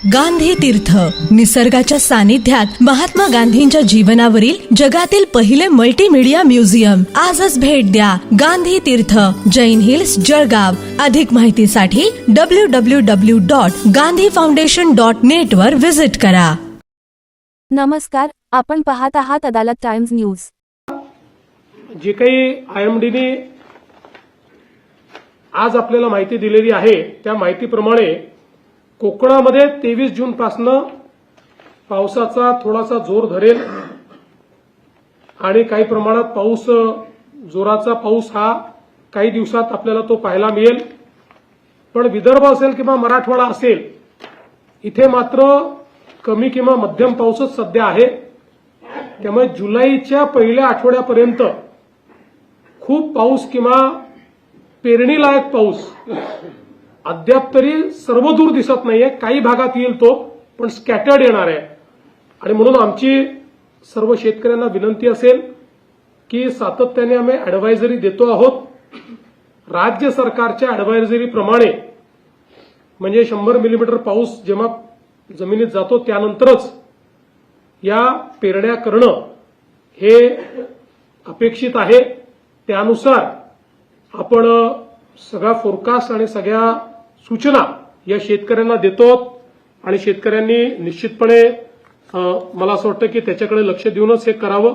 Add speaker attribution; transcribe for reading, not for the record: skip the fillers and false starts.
Speaker 1: गांधी तीर्थ निसर्गाच्या सानिध्यात महात्मा गांधींच्या जीवनावरील जगातील पहिले मल्टीमीडिया म्युझियम. आजच भेट द्या. गांधी तीर्थ, जैन हिल्स, जळगाव. अधिक माहितीसाठी www.gandhifoundation.net वर विजिट करा.
Speaker 2: नमस्कार, आपण पाहत आहात अदालत टाइम्स न्यूज.
Speaker 3: जे काही IMDने आज आपल्याला माहिती दिलेली आहे त्या माहितीप्रमाणे कोकणामध्ये 23 जून पासून पावसाचा थोडासा जोर धरेल आणि काही प्रमाणात जोराचा पाऊस हा काही दिवसात आपल्याला तो पाहायला मिळेल. पण विदर्भ असेल किंवा मराठवाडा असेल इथे मात्र कमी किंवा मध्यम पाऊसच सध्या आहे. त्यामुळे जुलैच्या पहिल्या आठवड्यापर्यंत खूप पाऊस किंवा पेरणीलायक पाऊस अद्याप तरी सर्वदूर दिसत नाहीये. काही भागात येईल तो, पण स्कॅटर्ड येणार आहे. आणि म्हणून आमची सर्व शेतकऱ्यांना विनंती असेल की सातत्याने आम्ही अॅडव्हायझरी देतो आहोत. राज्य सरकारच्या अॅडव्हायझरीप्रमाणे म्हणजे 100 मिलीमीटर पाऊस जेव्हा जमिनीत जातो त्यानंतरच या पेरण्या करणं हे अपेक्षित आहे. त्यानुसार आपण सगळा फोरकास्ट आणि सगळ्या सूचना या शेतकऱ्यांना देतो आणि शेतकऱ्यांनी निश्चितपणे मला असं वाटतं की त्याच्याकडे लक्ष देऊनच हे करावं.